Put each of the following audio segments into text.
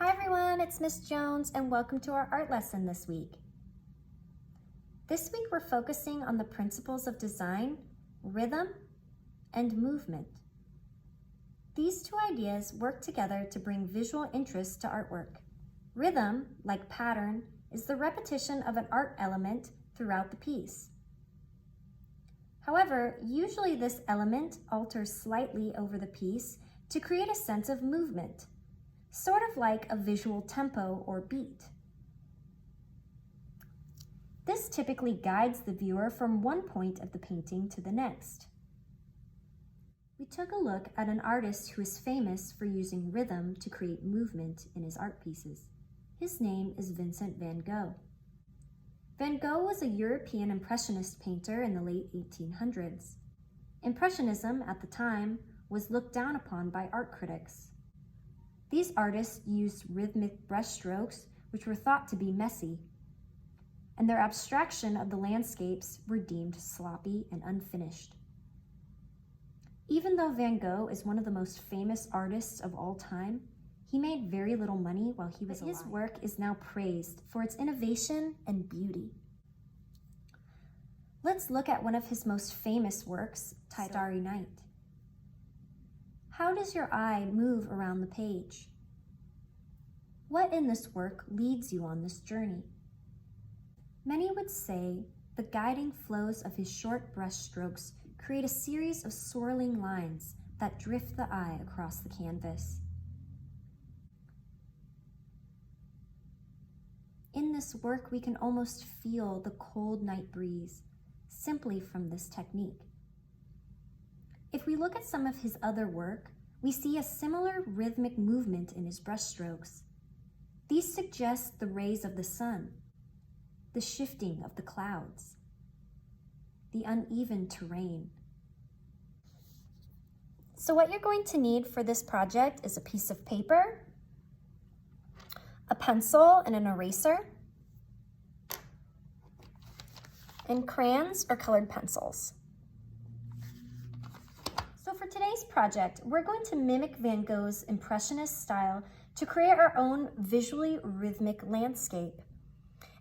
Hi everyone, it's Miss Jones and welcome to our art lesson this week. This week we're focusing on the principles of design, rhythm, and movement. These two ideas work together to bring visual interest to artwork. Rhythm, like pattern, is the repetition of an art element throughout the piece. However, usually this element alters slightly over the piece to create a sense of movement, sort of like a visual tempo or beat. This typically guides the viewer from one point of the painting to the next. We took a look at an artist who is famous for using rhythm to create movement in his art pieces. His name is Vincent Van Gogh. Van Gogh was a European Impressionist painter in the late 1800s. Impressionism, at the time, was looked down upon by art critics. These artists used rhythmic brushstrokes, which were thought to be messy, and their abstraction of the landscapes were deemed sloppy and unfinished. Even though Van Gogh is one of the most famous artists of all time, he made very little money while he was alive. His work is now praised for its innovation and beauty. Let's look at one of his most famous works, titled Starry Night. How does your eye move around the page? What in this work leads you on this journey? Many would say the guiding flows of his short brush strokes create a series of swirling lines that drift the eye across the canvas. In this work, we can almost feel the cold night breeze simply from this technique. If we look at some of his other work, we see a similar rhythmic movement in his brushstrokes. These suggest the rays of the sun, the shifting of the clouds, the uneven terrain. So what you're going to need for this project is a piece of paper, a pencil and an eraser, and crayons or colored pencils. So for today's project, we're going to mimic Van Gogh's Impressionist style to create our own visually rhythmic landscape.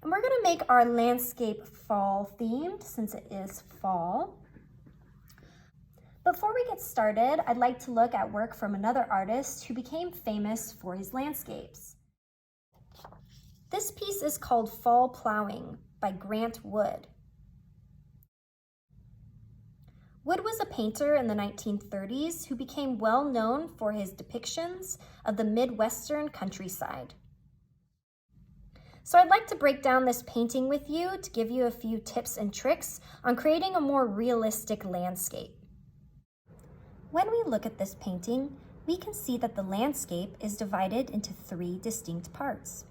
And we're going to make our landscape fall themed since it is fall. Before we get started, I'd like to look at work from another artist who became famous for his landscapes. This piece is called Fall Plowing by Grant Wood. Wood was a painter in the 1930s who became well known for his depictions of the Midwestern countryside. So I'd like to break down this painting with you to give you a few tips and tricks on creating a more realistic landscape. When we look at this painting, we can see that the landscape is divided into three distinct parts.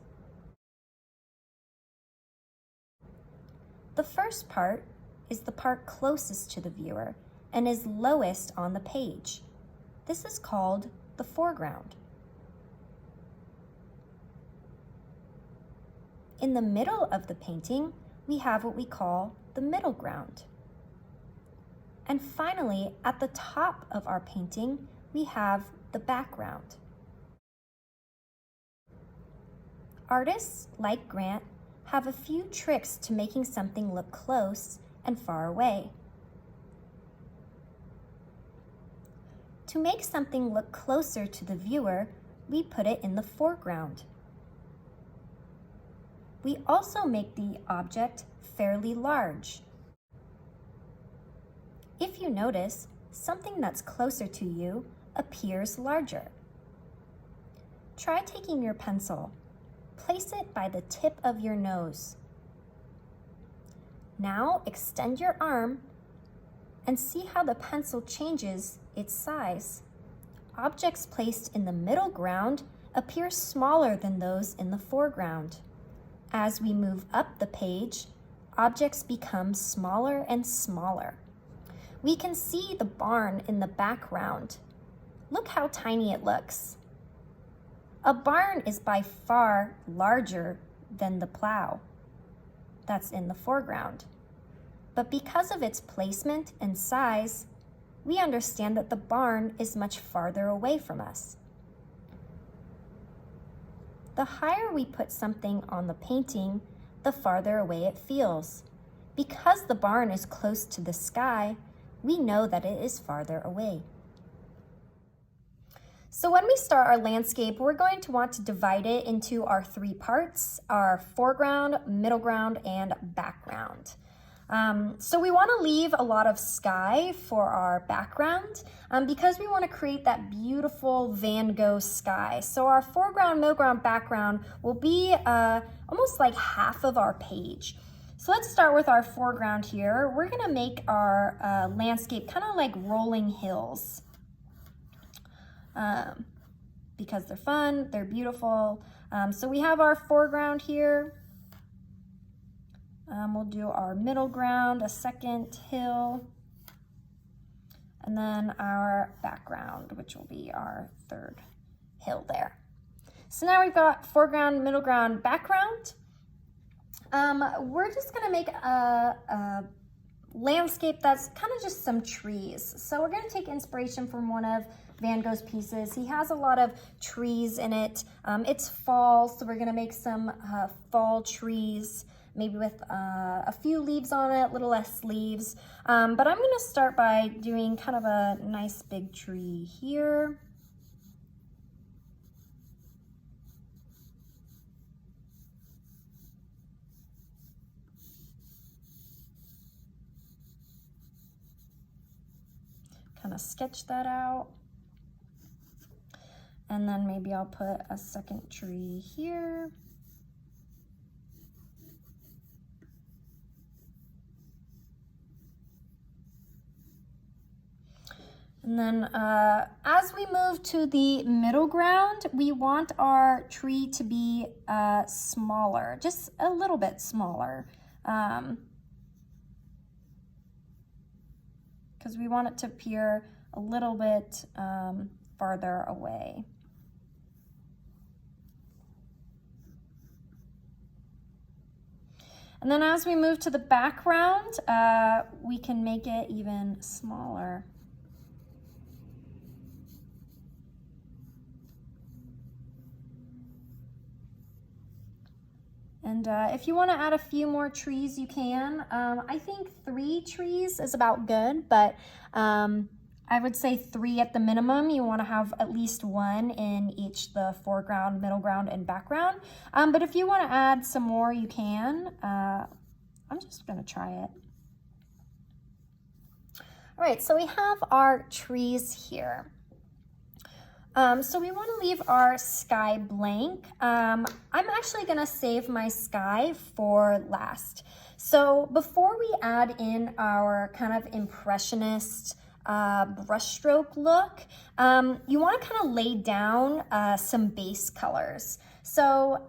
The first part is the part closest to the viewer and is lowest on the page. This is called the foreground. In the middle of the painting, we have what we call the middle ground. And finally, at the top of our painting, we have the background. Artists like Grant have a few tricks to making something look close and far away. To make something look closer to the viewer, we put it in the foreground. We also make the object fairly large. If you notice, something that's closer to you appears larger. Try taking your pencil. Place it by the tip of your nose. Now extend your arm and see how the pencil changes its size. Objects placed in the middle ground appear smaller than those in the foreground. As we move up the page, objects become smaller and smaller. We can see the barn in the background. Look how tiny it looks. A barn is by far larger than the plow that's in the foreground. But because of its placement and size, we understand that the barn is much farther away from us. the higher we put something on the painting, the farther away it feels. Because the barn is close to the sky, we know that it is farther away. So when we start our landscape, we're going to want to divide it into our three parts, our foreground, middle ground, and background. So we want to leave a lot of sky for our background because we want to create that beautiful Van Gogh sky. So our foreground, middle ground, background will be almost like half of our page. So let's start with our foreground here. We're going to make our landscape kind of like rolling hills because they're fun, they're beautiful. So we have our foreground here. We'll do our middle ground, a second hill, and then our background, which will be our third hill there. So now we've got foreground, middle ground, background. We're just gonna make a landscape that's kind of just some trees. So we're gonna take inspiration from one of Van Gogh's pieces. He has a lot of trees in it. It's fall, so we're gonna make some fall trees, maybe with a few leaves on it, a little less leaves. But I'm gonna start by doing kind of a nice big tree here. Kind of sketch that out. And then maybe I'll put a second tree here. And then as we move to the middle ground, we want our tree to be smaller, just a little bit smaller. Because we want it to appear a little bit farther away. And then as we move to the background, we can make it even smaller. And if you want to add a few more trees, you can. I think 3 trees is about good, but I would say 3 at the minimum. You want to have at least 1 in each the foreground, middle ground, and background. But if you want to add some more, you can. I'm just going to try it. All right, so we have our trees here. So we want to leave our sky blank. I'm actually going to save my sky for last. So before we add in our kind of impressionist brushstroke look, you want to kind of lay down some base colors. So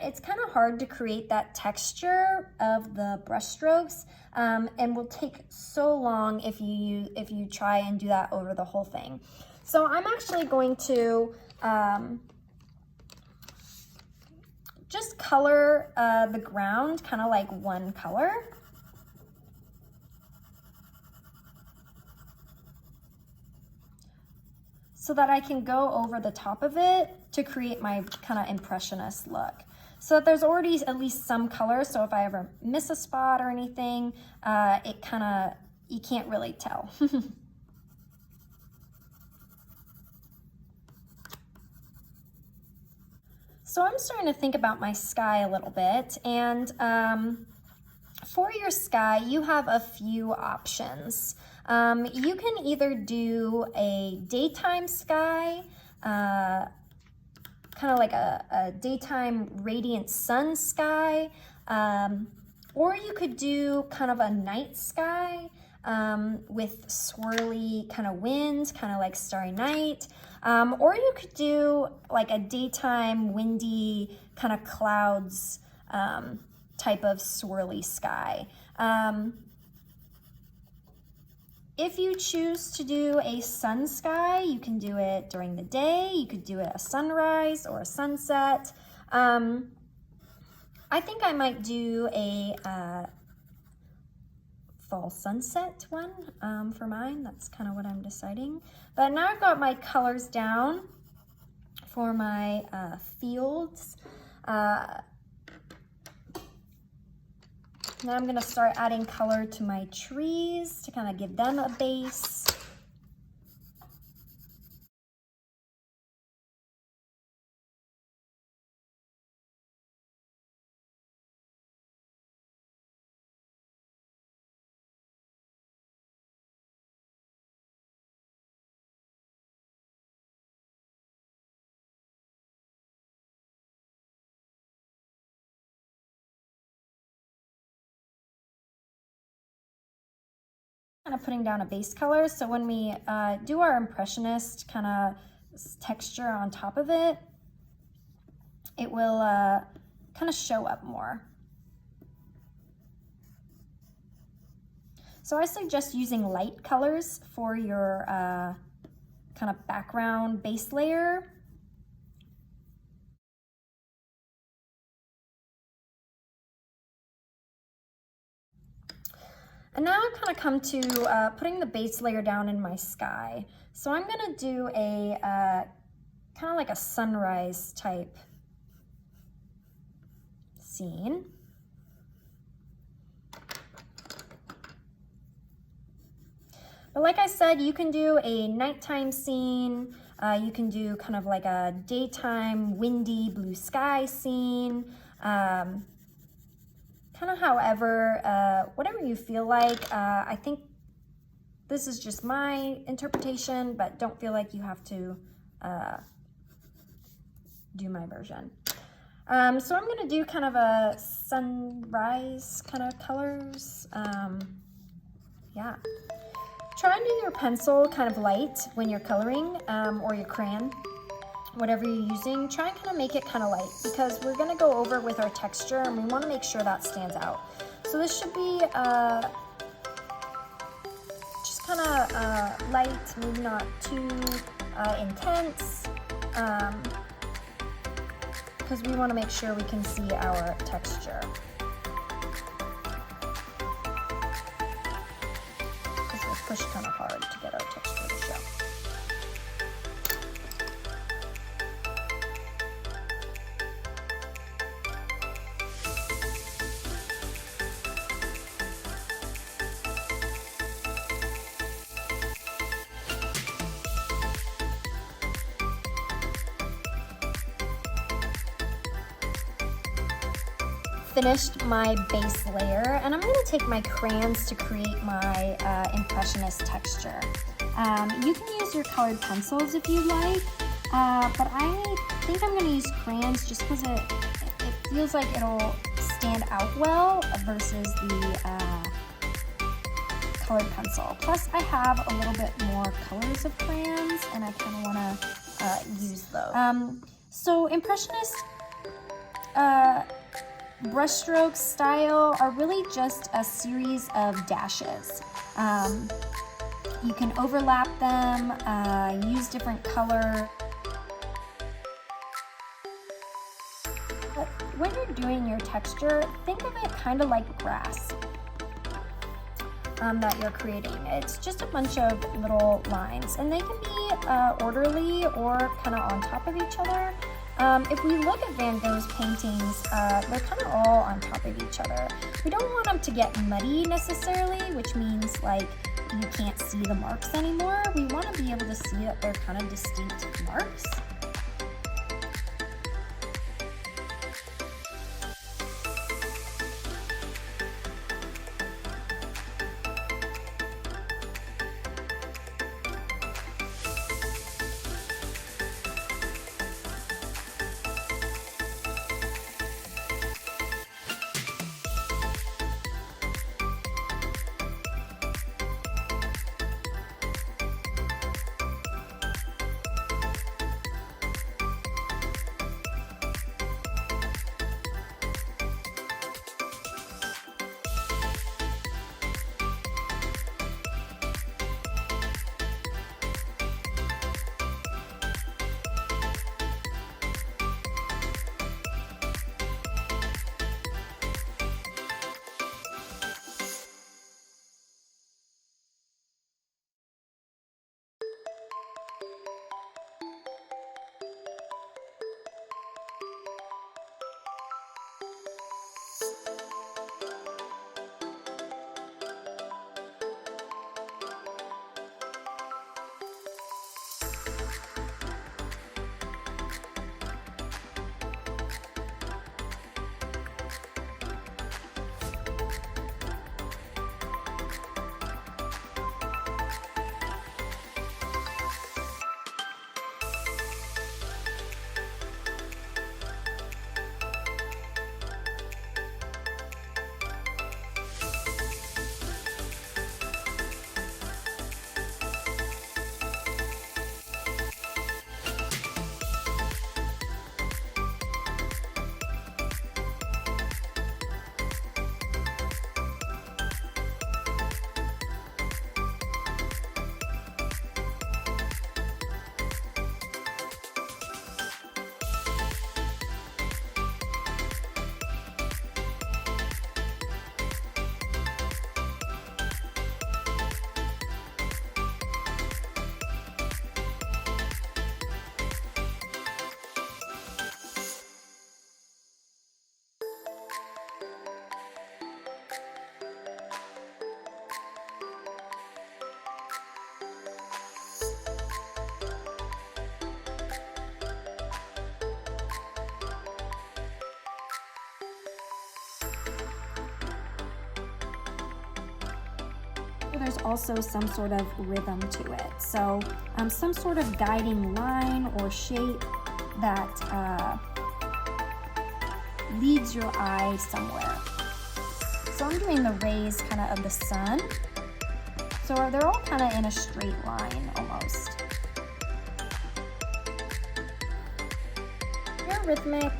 it's kind of hard to create that texture of the brushstrokes, and will take so long if you try and do that over the whole thing. So I'm actually going to just color the ground kind of like one color. So that I can go over the top of it to create my kind of impressionist look. So that there's already at least some color, so if I ever miss a spot or anything, it kind of, you can't really tell. So I'm starting to think about my sky a little bit, and for your sky, you have a few options. You can either do a daytime sky, kind of like a daytime radiant sun sky, or you could do kind of a night sky with swirly kind of winds, kind of like Starry Night. Or you could do like a daytime windy kind of clouds type of swirly sky. If you choose to do a sun sky, you can do it during the day. You could do it a sunrise or a sunset. I think I might do a fall sunset one for mine. That's kind of what I'm deciding. But now I've got my colors down For my fields, now I'm gonna start adding color to my trees to kind of give them a base. Kind of putting down a base color, so when we do our Impressionist kind of texture on top of it, it will kind of show up more. So I suggest using light colors for your kind of background base layer. And now I kind of come to putting the base layer down in my sky. So I'm gonna do a kind of like a sunrise type scene. But like I said, you can do a nighttime scene, you can do kind of like a daytime windy blue sky scene, kind of however, whatever you feel like. I think this is just my interpretation, but don't feel like you have to do my version. So I'm gonna do kind of a sunrise kind of colors. Yeah. Try and do your pencil kind of light when you're coloring, or your crayon, whatever you're using. Try and kind of make it kind of light, because we're going to go over with our texture and we want to make sure that stands out. So this should be just kind of light, maybe not too intense, because we want to make sure we can see our texture. Because we'll push kind of hard to get our texture to show. Finished my base layer, and I'm going to take my crayons to create my Impressionist texture. You can use your colored pencils if you like, but I think I'm going to use crayons just because it feels like it'll stand out well versus the colored pencil. Plus I have a little bit more colors of crayons and I kind of want to use those. So Impressionist brushstroke style are really just a series of dashes. You can overlap them, use different color. But when you're doing your texture, think of it kind of like grass that you're creating. It's just a bunch of little lines, and they can be orderly or kind of on top of each other. If we look at Van Gogh's paintings, they're kind of all on top of each other. We don't want them to get muddy necessarily, which means like you can't see the marks anymore. We want to be able to see that they're kind of distinct marks. There's also some sort of rhythm to it. So some sort of guiding line or shape that leads your eye somewhere. So I'm doing the rays kind of the sun. So they're all kind of in a straight line almost. Your rhythmic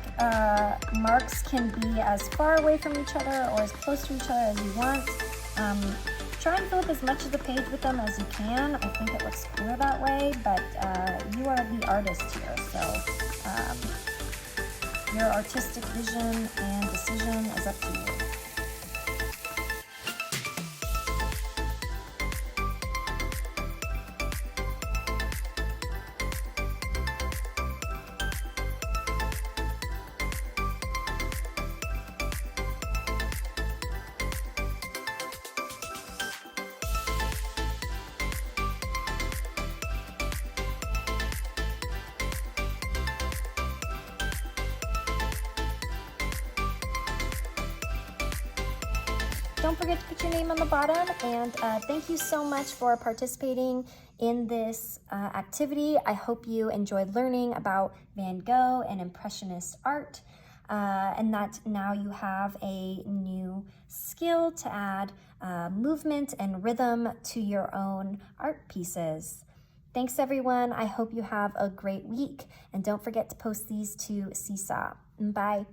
marks can be as far away from each other or as close to each other as you want. Try and fill up as much of the page with them as you can. I think it looks cooler that way, but you are the artist here, so your artistic vision and decision is up to you. Don't forget to put your name on the bottom, and thank you so much for participating in this activity. I hope you enjoyed learning about Van Gogh and Impressionist art, and that now you have a new skill to add movement and rhythm to your own art pieces. Thanks everyone, I hope you have a great week, and don't forget to post these to Seesaw. Bye.